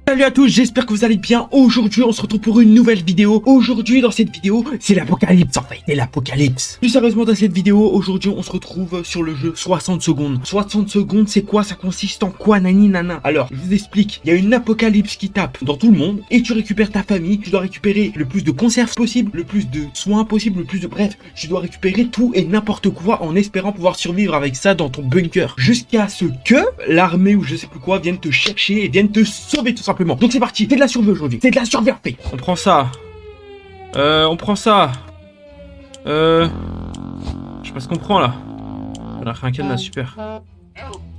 Salut à tous, j'espère que vous allez bien. Aujourd'hui, on se retrouve pour une nouvelle vidéo. Aujourd'hui, dans cette vidéo, c'est l'apocalypse en fait. C'est l'apocalypse. Plus sérieusement, dans cette vidéo, aujourd'hui, on se retrouve sur le jeu 60 secondes. 60 secondes, c'est quoi? Ça consiste en quoi, nani nana? Alors, je vous explique. Il y a une apocalypse qui tape dans tout le monde et tu récupères ta famille. Tu dois récupérer le plus de conserves possible, le plus de soins possible, le plus de... Bref, tu dois récupérer tout et n'importe quoi en espérant pouvoir survivre avec ça dans ton bunker. Jusqu'à ce que l'armée ou je sais plus quoi vienne te chercher et vienne te sauver tout simplement. Donc c'est parti, c'est de la survie aujourd'hui, c'est de la survie en fait. On prend ça. On prend ça. Je sais pas ce qu'on prend là. On a fait un cadenas, super.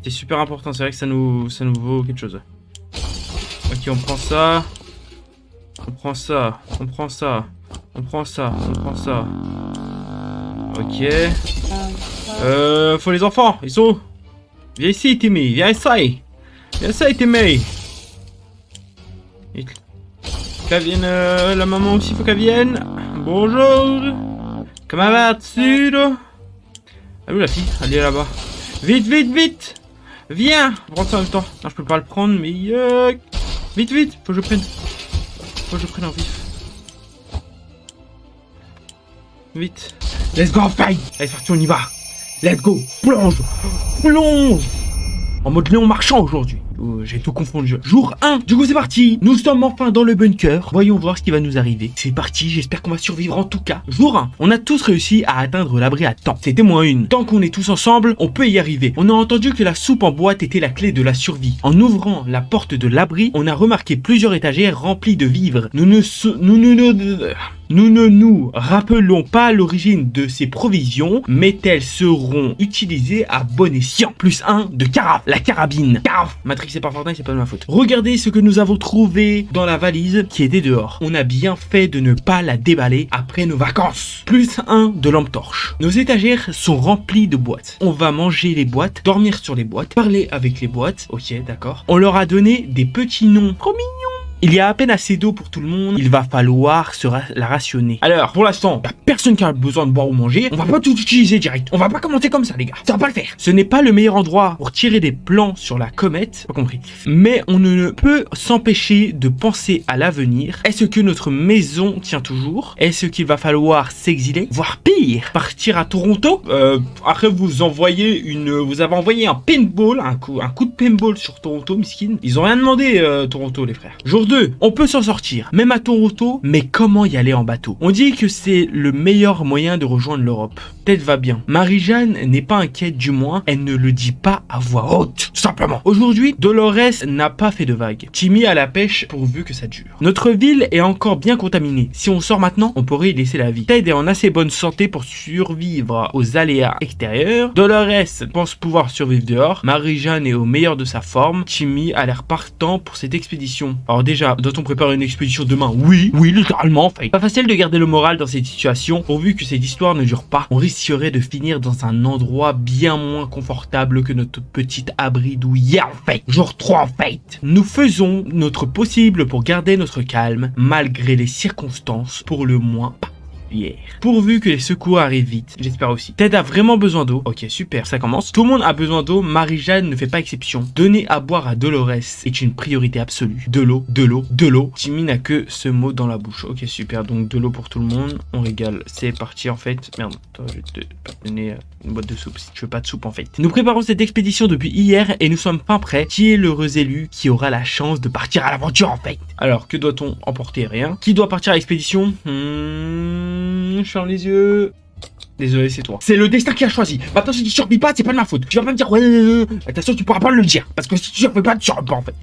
C'est super important, c'est vrai que ça nous vaut quelque chose. Ok, on prend ça. On prend ça. On prend ça. On prend ça. On prend ça. Ok. Faut les enfants, ils sont où? Viens ici, Timmy, viens ici. Viens ici, Timmy. Qu'elle vienne, la maman aussi, faut qu'elle vienne. Bonjour. Comment vas-tu là? Elle est où la fille? Elle est là-bas. Vite, vite, vite. Viens. Prends ça en même temps. Non, je peux pas le prendre, mais... Vite, vite. Faut que je prenne. Faut que je prenne en vif. Vite. Let's go, fight. Allez, c'est parti, on y va. Let's go. Plonge. Plonge. En mode Léon Marchand aujourd'hui. J'ai tout confondu. Jour 1. Du coup, c'est parti. Nous sommes enfin dans le bunker. Voyons voir ce qui va nous arriver. C'est parti. J'espère qu'on va survivre en tout cas. Jour 1. On a tous réussi à atteindre l'abri à temps. C'était -1. Tant qu'on est tous ensemble, on peut y arriver. On a entendu que la soupe en boîte était la clé de la survie. En ouvrant la porte de l'abri, on a remarqué plusieurs étagères remplies de vivres. Nous ne nous rappelons pas l'origine de ces provisions, mais elles seront utilisées à bon escient. +1 de carafe. La carabine. Carafe. Matrixé par Fortnite, c'est pas de ma faute. Regardez ce que nous avons trouvé dans la valise qui était dehors. On a bien fait de ne pas la déballer après nos vacances. +1 de lampe torche. Nos étagères sont remplies de boîtes. On va manger les boîtes, dormir sur les boîtes, parler avec les boîtes. Ok, d'accord. On leur a donné des petits noms. Trop mignons. Il y a à peine assez d'eau pour tout le monde, il va falloir la rationner. Alors, pour l'instant, il n'y a personne qui a besoin de boire ou manger, on va pas tout utiliser direct. On va pas commencer comme ça, les gars. Ça va pas le faire. Ce n'est pas le meilleur endroit pour tirer des plans sur la comète, pas compris. Mais on ne peut s'empêcher de penser à l'avenir. Est-ce que notre maison tient toujours? Est-ce qu'il va falloir s'exiler? Voire pire, partir à Toronto? Après, vous avez envoyé un paintball, un coup de paintball sur Toronto, miskin. Ils ont rien demandé, Toronto, les frères. Jour 2, on peut s'en sortir, même à Toronto, mais comment y aller en bateau? On dit que c'est le meilleur moyen de rejoindre l'Europe. Tête va bien. Marie-Jeanne n'est pas inquiète, du moins, elle ne le dit pas à voix haute, tout simplement. Aujourd'hui, Dolores n'a pas fait de vagues. Timmy a la pêche pourvu que ça dure. Notre ville est encore bien contaminée. Si on sort maintenant, on pourrait y laisser la vie. Ted est en assez bonne santé pour survivre aux aléas extérieurs. Dolores pense pouvoir survivre dehors. Marie-Jeanne est au meilleur de sa forme. Timmy a l'air partant pour cette expédition. Alors déjà, doit-on préparer une expédition demain? Oui, littéralement en fait. Pas facile de garder le moral dans cette situation, pourvu que cette histoire ne dure pas. On risquerait de finir dans un endroit bien moins confortable que notre petite abri douillet en fait. Jour 3 en fait. Nous faisons notre possible pour garder notre calme, malgré les circonstances, pour le moins pas. Pourvu que les secours arrivent vite, j'espère aussi. Ted a vraiment besoin d'eau. Ok, super, ça commence. Tout le monde a besoin d'eau, Marie-Jeanne ne fait pas exception. Donner à boire à Dolores est une priorité absolue. De l'eau, de l'eau, de l'eau. Timmy n'a que ce mot dans la bouche. Ok, super, donc de l'eau pour tout le monde. On régale, c'est parti en fait. Merde, toi, je vais te donner une boîte de soupe si tu veux pas de soupe en fait. Nous préparons cette expédition depuis hier et nous sommes fin prêts. Qui est l'heureux élu qui aura la chance de partir à l'aventure en fait? Alors, que doit-on emporter? Rien. Qui doit partir à l'expédition? Je ferme les yeux. Désolé, c'est toi. C'est le destin qui a choisi. Maintenant, si tu survis pas, c'est pas de ma faute. Tu vas pas me dire, ouais, attention, tu pourras pas le dire. Parce que si tu survis pas, tu survis pas en fait.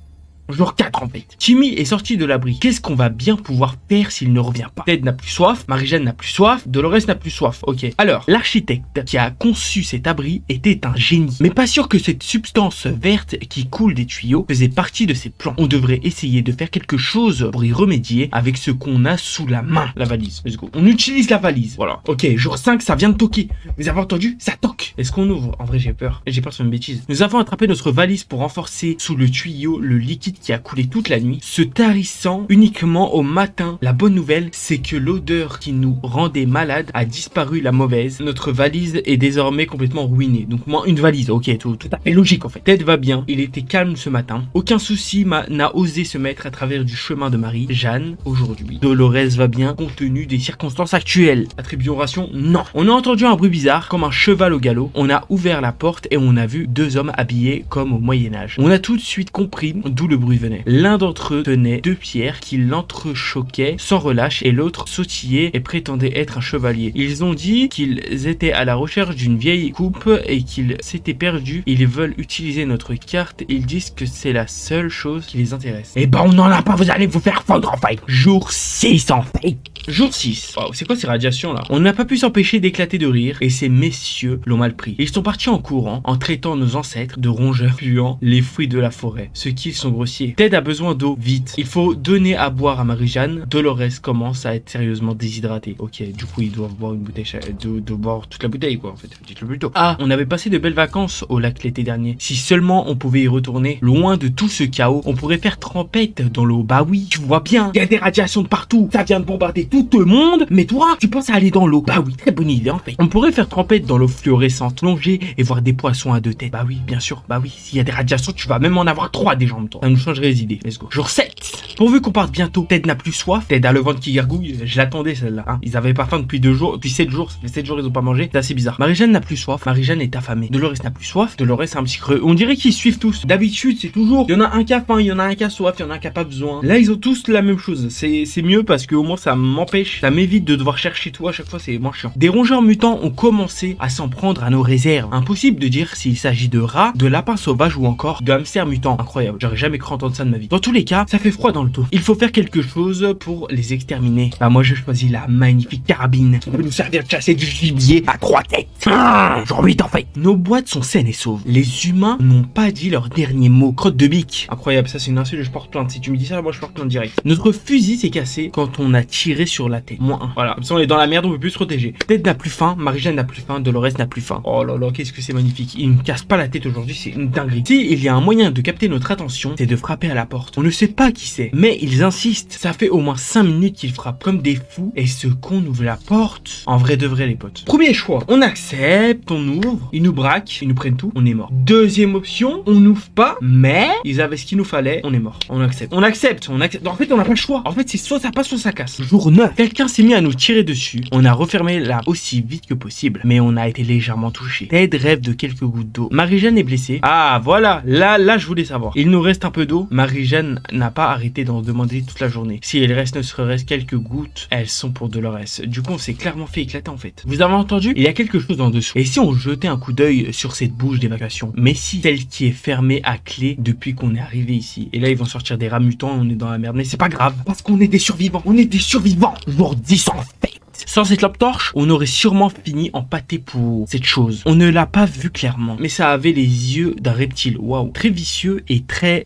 Jour 4 en fait. Timmy est sorti de l'abri. Qu'est-ce qu'on va bien pouvoir faire s'il ne revient pas? Ted n'a plus soif, Marie-Jeanne n'a plus soif, Dolores n'a plus soif. Ok. Alors, l'architecte qui a conçu cet abri était un génie. Mais pas sûr que cette substance verte qui coule des tuyaux faisait partie de ses plans. On devrait essayer de faire quelque chose pour y remédier avec ce qu'on a sous la main. La valise. Let's go. On utilise la valise. Voilà. Ok, jour 5, ça vient de toquer. Vous avez entendu? Ça toque. Est-ce qu'on ouvre? En vrai, j'ai peur. J'ai peur sur une bêtise. Nous avons attrapé notre valise pour renforcer sous le tuyau le liquide qui a coulé toute la nuit, se tarissant uniquement au matin. La bonne nouvelle, c'est que l'odeur qui nous rendait malades a disparu, la mauvaise. Notre valise est désormais complètement ruinée. Donc moi, une valise, ok, tout à fait logique en fait. Ted va bien, il était calme ce matin. Aucun souci n'a osé se mettre à travers du chemin de Marie-Jeanne aujourd'hui. Dolores va bien compte tenu des circonstances actuelles. Attribution ration, non. On a entendu un bruit bizarre, comme un cheval au galop. On a ouvert la porte et on a vu deux hommes habillés comme au Moyen-Âge. On a tout de suite compris d'où le bruit venait. L'un d'entre eux tenait deux pierres qui l'entrechoquaient sans relâche et l'autre sautillait et prétendait être un chevalier. Ils ont dit qu'ils étaient à la recherche d'une vieille coupe et qu'ils s'étaient perdus. Ils veulent utiliser notre carte. Ils disent que c'est la seule chose qui les intéresse. Eh ben on n'en a pas, vous allez vous faire fondre en fait. Jour 6 en fait. Jour 6. Wow, c'est quoi ces radiations là? On n'a pas pu s'empêcher d'éclater de rire et ces messieurs l'ont mal pris. Ils sont partis en courant en traitant nos ancêtres de rongeurs puant les fruits de la forêt. Ceux qui sont grossiers. Ted a besoin d'eau, vite. Il faut donner à boire à Marie-Jeanne. Dolores commence à être sérieusement déshydratée. Ok, du coup ils doivent boire une bouteille, de boire toute la bouteille quoi en fait. Dites-le plus tôt. Ah, on avait passé de belles vacances au lac l'été dernier. Si seulement on pouvait y retourner, loin de tout ce chaos, on pourrait faire trempette dans l'eau. Bah oui, tu vois bien, il y a des radiations de partout. Ça vient de bombarder tout le monde, mais toi, tu penses à aller dans l'eau. Bah oui, très bonne idée en fait. On pourrait faire trempette dans l'eau fluorescente, plonger et voir des poissons à deux têtes. Bah oui, bien sûr, bah oui, s'il y a des radiations, tu vas même en avoir 3 déjà en même temps. Ça nous changerait les idées. Let's go. Jour 7. Pourvu qu'on parte bientôt. Ted n'a plus soif, Ted a le ventre qui gargouille. Je l'attendais celle-là. Hein. Ils avaient pas faim depuis 2 jours, depuis 7 jours. Ça fait 7 jours ils ont pas mangé. C'est assez bizarre. Marie-Jeanne n'a plus soif. Marie-Jeanne est affamée. Dolores n'a plus soif. Dolores a un petit creux. On dirait qu'ils suivent tous. D'habitude, c'est toujours. Il y en a un qui a faim, il y en a un qui a soif, il y en a un qui a pas besoin. Là, ils ont tous la même chose. C'est mieux parce que au moins ça m'empêche, ça m'évite de devoir chercher tout à chaque fois, c'est moins chiant. Des rongeurs mutants ont commencé à s'en prendre à nos réserves. Impossible de dire s'il s'agit de rats, de lapins sauvages ou encore de hamsters mutants. Incroyable, j'aurais jamais cru entendre ça de ma vie. Dans tous les cas, ça fait froid dans le dos. Il faut faire quelque chose pour les exterminer. Bah moi je choisis la magnifique carabine qui peut nous servir de chasser du gibier à 3 têtes. Genre 8 en fait. Nos boîtes sont saines et sauves. Les humains n'ont pas dit leur dernier mot. Crotte de bique. Incroyable, ça c'est une insulte, je porte plainte. Si tu me dis ça, moi je porte plainte direct. Notre fusil s'est cassé quand on a tiré sur la tête. -1. Voilà, comme ça on est dans la merde, on peut plus se protéger. Ted n'a plus faim, Marie-Jeanne n'a plus faim, Dolores n'a plus faim. Oh là là, qu'est-ce que c'est magnifique. Il ne casse pas la tête aujourd'hui, c'est une dinguerie. Si il y a un moyen de capter notre attention, c'est de frapper à la porte. On ne sait pas qui c'est, mais ils insistent. Ça fait au moins 5 minutes qu'ils frappent comme des fous. Et ce qu'on ouvre la porte, en vrai de vrai les potes. Premier choix, on accepte, on ouvre, ils nous braquent, ils nous prennent tout, on est mort. Deuxième option, on n'ouvre pas, mais ils avaient ce qu'il nous fallait, on est mort. On accepte. On accepte. En fait, on n'a pas le choix. En fait, c'est soit ça passe, soit ça casse. Jour 9, quelqu'un s'est mis à nous tirer dessus. On a refermé là aussi vite que possible, mais on a été légèrement touché. Ted rêve de quelques gouttes d'eau. Marie-Jeanne est blessée. Ah voilà, là je voulais savoir. Il nous reste un peu d'eau. Marie-Jeanne n'a pas arrêté d'en demander toute la journée. Si il reste ne serait-ce quelques gouttes, elles sont pour Dolores. Du coup, on s'est clairement fait éclater en fait. Vous avez entendu? Il y a quelque chose en dessous. Et si on jetait un coup d'œil sur cette bouche d'évacuation? Mais si, celle qui est fermée à clé depuis qu'on est arrivé ici. Et là, ils vont sortir des rats mutants, on est dans la merde. Mais c'est pas grave, parce qu'on est des survivants. On est des survivants. Jour 10 en fait. Sans cette lampe torche, on aurait sûrement fini en pâté pour cette chose. On ne l'a pas vu clairement, mais ça avait les yeux d'un reptile. Waouh, très vicieux et très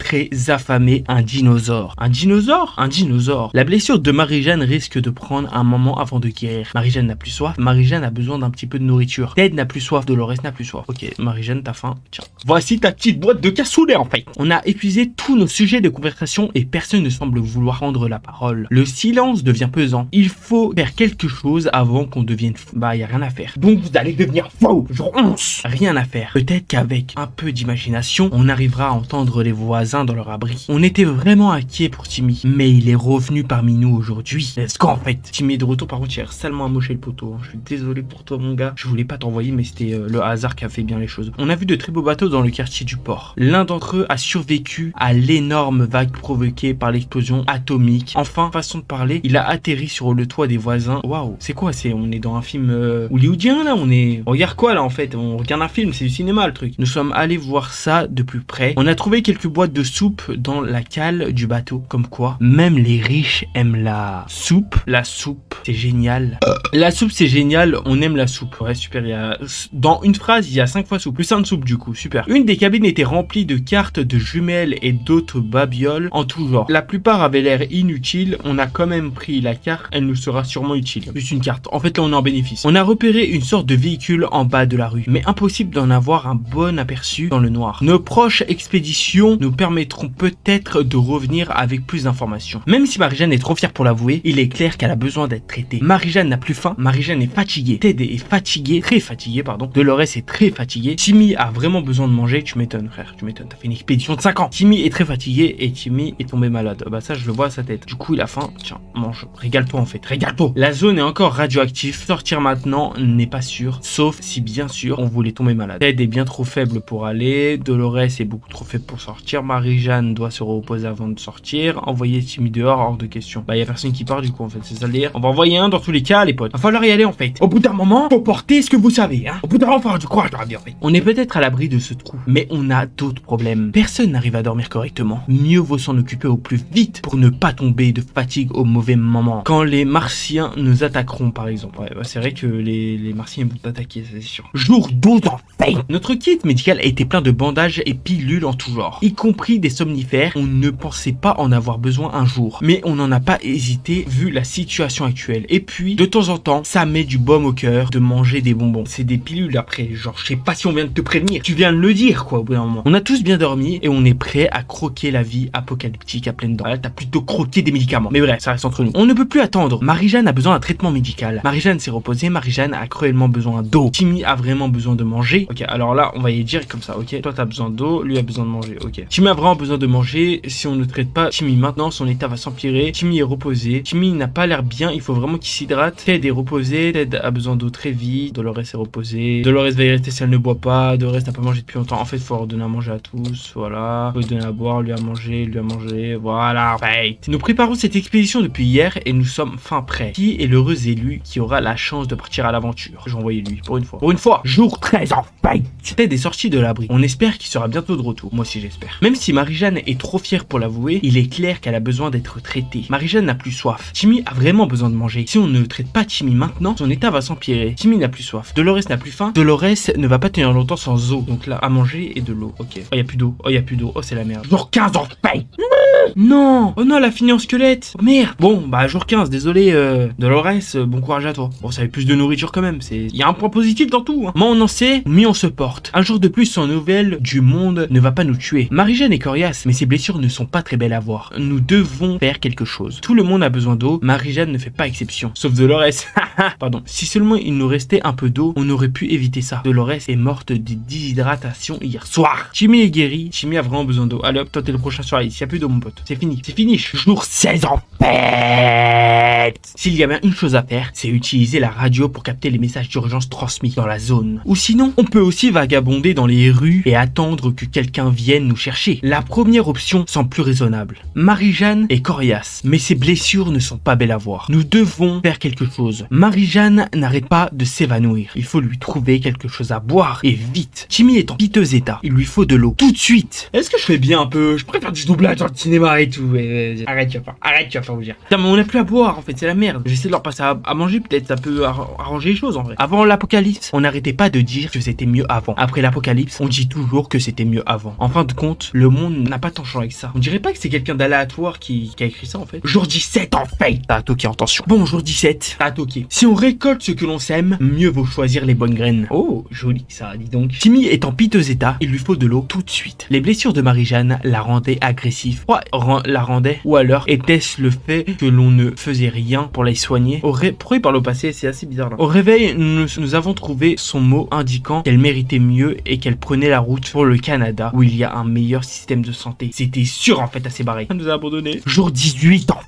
affamé. Un dinosaure. Un dinosaure? Un dinosaure. La blessure de Marie-Jeanne risque de prendre un moment avant de guérir. Marie-Jeanne n'a plus soif. Marie-Jeanne a besoin d'un petit peu de nourriture. Ted n'a plus soif. Dolores n'a plus soif. Ok, Marie-Jeanne, t'as faim? Tiens. Voici ta petite boîte de cassoulet en fait. On a épuisé tous nos sujets de conversation et personne ne semble vouloir prendre la parole. Le silence devient pesant. Il faut faire quelque chose avant qu'on devienne fou. Bah, y a rien à faire. Donc, vous allez devenir fou. Jour 11. Rien à faire. Peut-être qu'avec un peu d'imagination, on arrivera à entendre les voisins dans leur abri. On était vraiment inquiets pour Timmy, mais il est revenu parmi nous aujourd'hui. Let's go en fait. Timmy est de retour, par contre, il a salement amoché le poteau. Je suis désolé pour toi, mon gars. Je voulais pas t'envoyer, mais c'était le hasard qui a fait bien les choses. On a vu de très beaux bateaux dans le quartier du port. L'un d'entre eux a survécu à l'énorme vague provoquée par l'explosion atomique. Enfin, façon de parler, il a atterri sur le toit des voisins. Waouh. C'est quoi? On est dans un film hollywoodien là? On regarde quoi là en fait? On regarde un film, c'est du cinéma le truc. Nous sommes allés voir ça de plus près. On a trouvé quelques boîtes de soupe dans la cale du bateau. Comme quoi, même les riches aiment la soupe. La soupe c'est génial. La soupe, c'est génial, on aime la soupe. Ouais, super, dans une phrase, il y a 5 fois soupe. Plus 1 de soupe du coup, super. Une des cabines était remplie de cartes, de jumelles et d'autres babioles en tout genre. La plupart avaient l'air inutiles, on a quand même pris la carte, elle nous sera sûrement utile. Juste une carte, en fait là on est en bénéfice. On a repéré une sorte de véhicule en bas de la rue, mais impossible d'en avoir un bon aperçu dans le noir. Nos proches expéditions nous permettront peut-être de revenir avec plus d'informations. Même si Marie-Jeanne est trop fière pour l'avouer, il est clair qu'elle a besoin d'être traitée. Marie-Jeanne n'a plus faim, Marie-Jeanne est fatiguée, Ted est fatigué, très fatigué pardon, Dolores est très fatiguée, Timmy a vraiment besoin de manger, tu m'étonnes frère, tu m'étonnes, t'as fait une expédition de 5 ans. Timmy est très fatigué et Timmy est tombé malade. Bah ça je le vois à sa tête. Du coup il a faim, tiens, mange, régale-toi en fait, régale-toi. La zone est encore radioactive, sortir maintenant n'est pas sûr, sauf si bien sûr on voulait tomber malade. Ted est bien trop faible pour aller, Dolores est beaucoup trop faible pour sortir, Marie-Jeanne doit se reposer avant de sortir, envoyer Timmy dehors hors de question. Bah y a personne qui part du coup en fait, c'est ça le délire. On va envoyer un dans tous les cas les potes. Va falloir y aller en fait. Au bout d'un moment, faut porter ce que vous savez hein. Au bout d'un moment, faut avoir du courage dans la vie en fait. On est peut-être à l'abri de ce trou, mais on a d'autres problèmes. Personne n'arrive à dormir correctement. Mieux vaut s'en occuper au plus vite pour ne pas tomber de fatigue au mauvais moment. Quand les Martiens nous attaqueront par exemple. Ouais, c'est vrai que les Martiens vont t'attaquer, c'est sûr. Jour 12 en fait. Notre kit médical était plein de bandages et pilules en tout genre, y compris des somnifères. On ne pensait pas en avoir besoin un jour, mais on n'en a pas hésité vu la situation actuelle. Et puis, de temps en temps, ça met du baume au cœur de manger des bonbons. C'est des pilules après, genre je sais pas si on vient de te prévenir. Tu viens de le dire quoi au bout d'un moment. On a tous bien dormi et on est prêt à croquer la vie apocalyptique à pleines dents. Là, t'as plutôt croqué des médicaments. Mais bref, ça reste entre nous. On ne peut plus attendre. Marie-Jeanne a besoin d'un traitement médical. Marie-Jeanne s'est reposée, Marie-Jeanne a cruellement besoin d'eau. Timmy a vraiment besoin de manger. Ok, alors là, on va y dire comme ça, ok. Toi, t'as besoin d'eau, lui a besoin de manger, ok. Timmy a vraiment besoin de manger. Si on ne traite pas Timmy maintenant, son état va s'empirer. Timmy est reposé. Timmy n'a pas l'air bien, il faut vraiment qu'il s'hydrate. Ted est reposé, Ted a besoin d'eau très vite. Dolores est reposée. Dolores va y rester si elle ne boit pas. Dolores n'a pas mangé depuis longtemps. En fait, il faut leur donner à manger à tous, voilà. Il faut donner à boire, lui a mangé, voilà. Right. Nous préparons cette expédition depuis hier et nous sommes fin prêts. Qui est l'heureux élu qui aura la chance de partir à l'aventure? Je vais envoyer lui, pour une fois. Pour une fois, jour 13 en fait. Ted est sorti de l'abri. On espère qu'il sera bientôt de retour. Moi aussi j'espère. Même si Marie-Jeanne est trop fière pour l'avouer, il est clair qu'elle a besoin d'être traitée. Marie-Jeanne n'a plus soif. Timmy a vraiment besoin de manger. Si on ne traite pas Timmy maintenant, son état va s'empirer. Timmy n'a plus soif. Dolores n'a plus faim. Dolores ne va pas tenir longtemps sans eau. Donc là, à manger et de l'eau. Ok. Oh, y a plus d'eau. Oh, y a plus d'eau. Oh, c'est la merde. Jour 15 en fait. Non. Oh non, elle a fini en squelette. Oh, merde. Bon, bah jour 15, désolé Dolores, bon courage à toi. Bon, ça fait plus de nourriture quand même. Il y a un point positif dans tout. Hein. Moins on en sait, mieux on se porte. Un jour de plus sans nouvelles du monde ne va pas nous tuer. Marie-Jeanne est coriace, mais ses blessures ne sont pas très belles à voir. Nous devons faire quelque chose. Tout le monde a besoin d'eau. Marie-Jeanne ne fait pas exception. Sauf Dolores. Pardon. Si seulement il nous restait un peu d'eau, on aurait pu éviter ça. Dolores est morte de déshydratation hier soir. Timmy est guéri. Timmy a vraiment besoin d'eau. Allez hop, toi t'es le prochain sur la liste. Y a plus d'eau mon pote. C'est fini. C'est fini. Jour 16 en fait. S'il y a bien une chose à faire, c'est utiliser la radio pour capter les messages d'urgence transmis dans la zone. Ou sinon, on peut aussi vagabonder dans les rues et attendre que quelqu'un vienne nous chercher. La première option semble plus raisonnable. Marie-Jeanne est coriace, mais ses blessures ne sont pas belles à voir. Nous devons faire quelque chose. Marie-Jeanne n'arrête pas de s'évanouir. Il faut lui trouver quelque chose à boire et vite. Timmy est en piteux état. Il lui faut de l'eau. Tout de suite. Est-ce que je fais bien un peu? Je préfère du doublage dans le cinéma et tout. Arrête, tu vas pas vous dire. Putain, mais on n'a plus à boire en fait, c'est la merde. J'essaie de leur passer à manger, peut-être ça peut arranger les choses en vrai. Avant l'apocalypse, on n'arrêtait pas de dire que c'était mieux avant. Après l'apocalypse, on dit toujours que c'était mieux avant. En fin de compte, le monde n'a pas tant changé avec ça. On dirait pas que c'est quelqu'un d'aléatoire qui a écrit ça en fait. Jour 17 en fait. T'as toqué, attention. Bon, jour 17, t'as toqué. Si on récolte ce que l'on sème, mieux vaut choisir les bonnes graines. Oh, joli ça, dis donc. Timmy est en piteux état, il lui faut de l'eau tout de suite. Les blessures de Marie-Jeanne la rendaient agressive. La rendait, ou alors était-ce le fait que l'on ne faisait rien pour la soigner? Pourquoi il parle au passé? C'est assez bizarre là. Au réveil, nous avons trouvé son mot indiquant qu'elle méritait mieux et qu'elle prenait la route pour le Canada où il y a un meilleur système de santé. C'était sûr en fait à ses barrés. Elle nous a abandonnés. Jour 18 ans.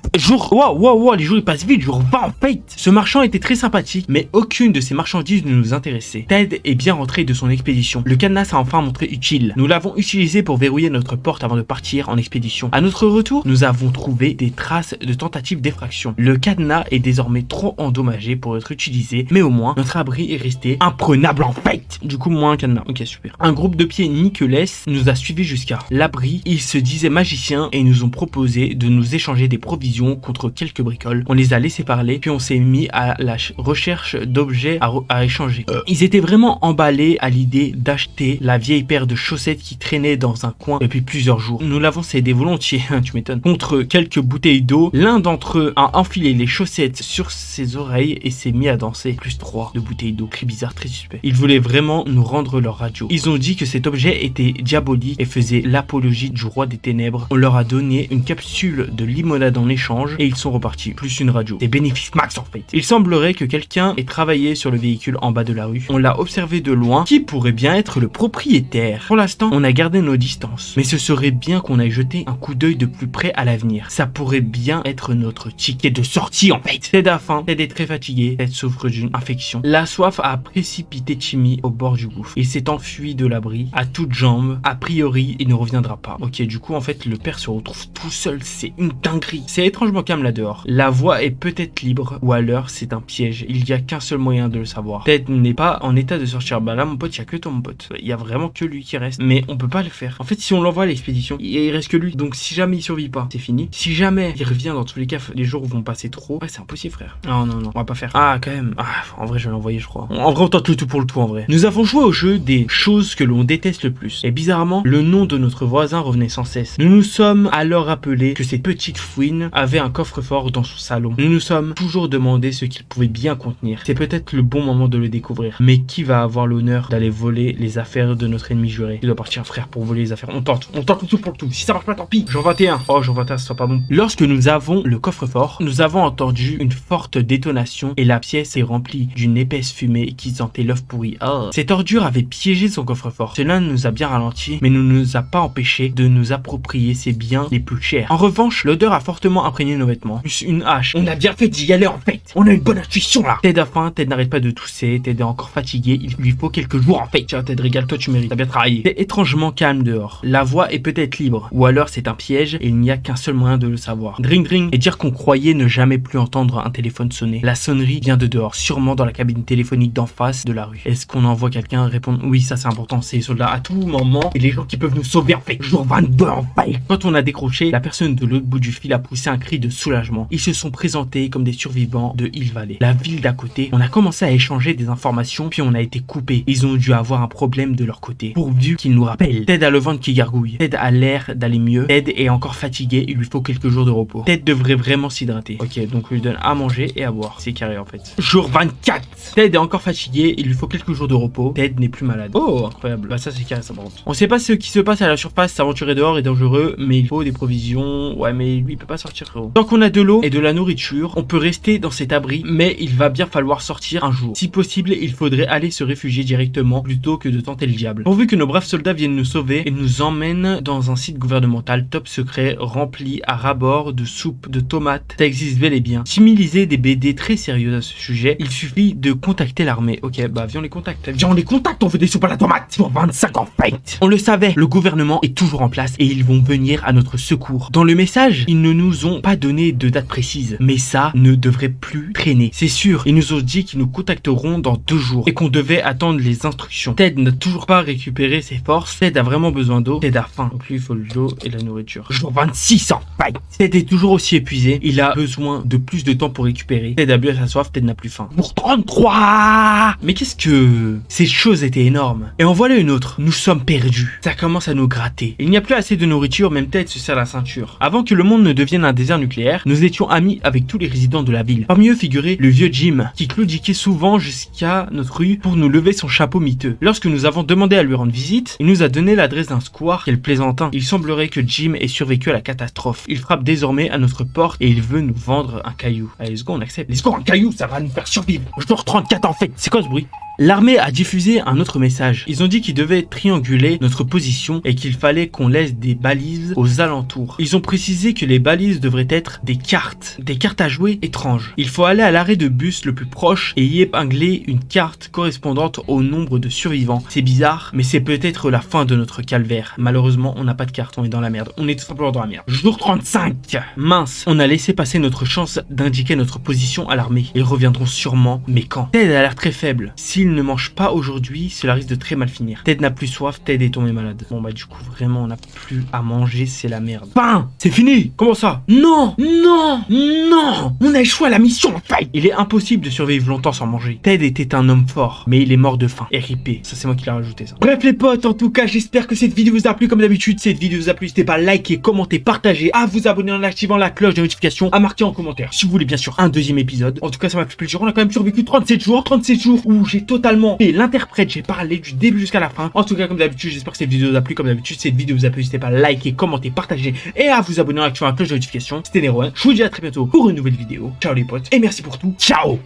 Wow, les jours ils passent vite. Jour 20 en fait. Ce marchand était très sympathique, mais aucune de ses marchandises ne nous intéressait. Ted est bien rentré de son expédition. Le cadenas a enfin montré utile. Nous l'avons utilisé pour verrouiller notre porte avant de partir en expédition. À notre retour, nous avons trouvé des traces de tentatives d'effraction. Le cadenas est désormais trop endommagé pour être utilisé, mais au moins notre abri est resté imprenable en fait. Du coup, moins un cadenas. Ok, super. Un groupe de pieds nickeless nous a suivis jusqu'à l'abri. Ils se disaient magiciens et nous ont proposé de nous échanger des provisions contre quelques bricoles. On les a laissés parler, puis on s'est mis à la recherche d'objets à échanger. Ils étaient vraiment emballés à l'idée d'acheter la vieille paire de chaussettes qui traînait dans un coin depuis plusieurs jours. Nous l'avons cédé volontiers, tu m'étonnes. Contre quelques bouteilles d'eau, l'un d'entre eux a enfilé les chaussettes sur ses oreilles et s'est mis à danser. Plus 3 de bouteilles d'eau. Très bizarre, très suspect. Ils voulaient vraiment nous rendre leur radio. Ils ont dit que cet objet était diabolique et faisait l'apologie du roi des ténèbres. On leur a donné une capsule de limonade en échange et ils sont repartis. Plus une radio. Des bénéfices max en fait. Il semblerait que quelqu'un ait travaillé sur le véhicule en bas de la rue. On l'a observé de loin. Qui pourrait bien être le propriétaire? Pour l'instant, on a gardé nos distances. Mais ce serait bien qu'on aille jeter un coup d'œil de plus près à l'avenir. Ça pourrait bien être notre ticket de sortie en fait. Ted a faim, Ted est très fatigué, Ted souffre d'une infection. La soif a précipité Timmy au bord du gouffre. Il s'est enfui de l'abri à toutes jambes. A priori, il ne reviendra pas. Ok, du coup, en fait, le père se retrouve tout seul. C'est une dinguerie. C'est étrangement calme là dehors. La voie est peut-être libre ou alors c'est un piège. Il n'y a qu'un seul moyen de le savoir. Ted n'est pas en état de sortir. Bah là, mon pote, il n'y a que toi, mon pote. Il y a vraiment que lui qui reste. Mais on peut pas le faire. En fait, si on l'envoie à l'expédition, il reste que lui. Donc, si jamais il survit pas, c'est fini. Si jamais il revient, dans tous les cas, les jours vont passer trop. Ouais, c'est impossible, frère. Non, non, non. On va pas faire. Ah, quand même. Ah, en vrai, je vais l'envoyer, je crois. En vrai, on tente le tout pour le tout, en vrai. Nous avons joué au jeu des choses que l'on déteste le plus. Et bizarrement, le nom de notre voisin revenait sans cesse. Nous nous sommes alors rappelé que cette petite fouine avait un coffre-fort dans son salon. Nous nous sommes toujours demandé ce qu'il pouvait bien contenir. C'est peut-être le bon moment de le découvrir. Mais qui va avoir l'honneur d'aller voler les affaires de notre ennemi juré? Il doit partir, frère, pour voler les affaires. On tente le tout pour le tout. Si ça marche pas, tant pis. Jour 21. Oh, jour 21, ce soit pas bon. Lorsque nous avons le coffre-fort, nous avons entendu une forte détonation et la pièce est remplie d'une épaisse fumée qui sentait l'œuf pourri. Oh. Cette ordure avait piégé son coffre-fort. Cela nous a bien ralenti, mais ne nous a pas empêché de nous approprier ses biens les plus chers. En revanche, l'odeur a fortement imprégné nos vêtements. Plus une hache. On a bien fait d'y aller en fait. On a une bonne intuition là. Ted a faim, Ted n'arrête pas de tousser, Ted est encore fatigué, il lui faut quelques jours en fait. Tiens Ted, régale-toi, tu mérites, t'as bien travaillé. C'est étrangement calme dehors. La voie est peut-être libre, ou alors c'est un piège et il n'y a qu'un seul moyen de le savoir. Dring dring, et dire qu'on croyait ne jamais plus entendre un téléphone sonner. La sonnerie vient de dehors, sûrement dans la cabine téléphonique d'en face de la rue. Est-ce qu'on envoie quelqu'un répondre? Oui, ça c'est important, c'est les soldats à tout moment et les gens qui peuvent nous sauver en fait. Jour 22 en fait. Quand on a décroché, la personne de l'autre bout du fil a poussé un cri de soulagement. Ils se sont présentés comme des survivants de Hill Valley, la ville d'à côté. On a commencé à échanger des informations, puis on a été coupés. Ils ont dû avoir un problème de leur côté, pourvu qu'ils nous rappellent. Ted a le ventre qui gargouille. Ted a l'air d'aller mieux. Ted est encore fatigué, il lui faut quelques jours de repos. Ted devrait vraiment s'hydrater. Ok, donc on lui donne à manger et à boire. C'est carré en fait. Jour 24. Ted est encore fatigué, il lui faut quelques jours de repos. Ted n'est plus malade. Oh, incroyable. Bah ça c'est carré, ça par contre. On sait pas ce qui se passe à la surface, s'aventurer dehors est dangereux, mais il faut des provisions. Ouais, mais lui il peut pas sortir, frérot. Tant qu'on a de l'eau et de la nourriture, on peut rester dans cet abri, mais il va bien falloir sortir un jour. Si possible, il faudrait aller se réfugier directement plutôt que de tenter le diable. Pourvu que nos braves soldats viennent nous sauver et nous emmènent dans un site gouvernemental top secret rempli à ras-bord de soupe, de tomates. Ça existe bel et bien. Timmy lisait des BD très sérieuses à ce sujet. Il suffit de contacter l'armée. Ok, bah viens on les contacte. Viens on les contacte, on veut des soupes à la tomate. Pour 25 en fait. On le savait, le gouvernement est toujours en place et ils vont venir à notre secours. Dans le message, ils ne nous ont pas donné de date précise, mais ça ne devrait plus traîner. C'est sûr, ils nous ont dit qu'ils nous contacteront dans 2 jours et qu'on devait attendre les instructions. Ted n'a toujours pas récupéré ses forces. Ted a vraiment besoin d'eau. Ted a faim. Donc lui, il faut de l'eau et la nourriture. Jour 26 en fight. Ted est toujours aussi épuisé. Il a besoin de plus de temps pour récupérer. Ted a bu à sa soif. Ted n'a plus faim. Pour 33. Mais qu'est-ce que... Ces choses étaient énormes. Et en voilà une autre. Nous sommes perdus. Ça commence à nous gratter. Il n'y a plus assez de nourriture. Même Ted se serre la ceinture. Avant que le monde ne devienne un désert nucléaire, nous étions amis avec tous les résidents de la ville. Parmi eux figurait le vieux Jim, qui claudiquait souvent jusqu'à notre rue pour nous lever son chapeau miteux. Lorsque nous avons demandé à lui rendre visite, il nous a donné l'adresse d'un square. Quel plaisantin. Il semblerait que Jim ait survécu à la catastrophe. Il frappe désormais à notre porte et il veut nous vendre un caillou. Allez, let's go, on accepte. Let's go, un caillou, ça va nous faire survivre. Jour 34 en fait. C'est quoi ce bruit? L'armée a diffusé un autre message. Ils ont dit qu'ils devaient trianguler notre position et qu'il fallait qu'on laisse des balises aux alentours. Ils ont précisé que les balises devraient être des cartes à jouer étranges. Il faut aller à l'arrêt de bus le plus proche et y épingler une carte correspondante au nombre de survivants. C'est bizarre, mais c'est peut-être la fin de notre calvaire. Malheureusement, on n'a pas de carte, on est dans la merde. On est tout simplement dans la merde. Jour 35. Mince, on a laissé passer notre chance d'indiquer notre position à l'armée. Ils reviendront sûrement, mais quand? Ted a l'air très faible. S'il ne mange pas aujourd'hui, cela risque de très mal finir. Ted n'a plus soif, Ted est tombé malade. Bon bah du coup, vraiment, on n'a plus à manger, c'est la merde. Pain, c'est fini. Comment ça? Non, non, non. On a échoué à la mission, en fait. Il est impossible de survivre longtemps sans manger. Ted était un homme fort, mais il est mort de faim. RIP. Ça, c'est moi qui l'ai rajouté, ça. Bref, les potes, en tout cas, j'espère que cette vidéo vous a plu. Comme d'habitude, cette vidéo vous a plu, n'hésitez pas à liker, commenter, partager, à vous abonner en activant la cloche de notification, à marquer en commentaire si vous voulez bien sûr un deuxième épisode. En tout cas, ça m'a fait plaisir. On a quand même survécu 37 jours où j'ai totalement fait l'interprète. J'ai parlé du début jusqu'à la fin. En tout cas, comme d'habitude, j'espère que cette vidéo vous a plu. Comme d'habitude, cette vidéo vous a plu, n'hésitez pas à liker, commenter, partager et à vous abonner en activant la cloche de notification. C'était Nero. Je vous dis à très bientôt pour une nouvelle vidéo. Ciao les potes et merci pour tout. Ciao.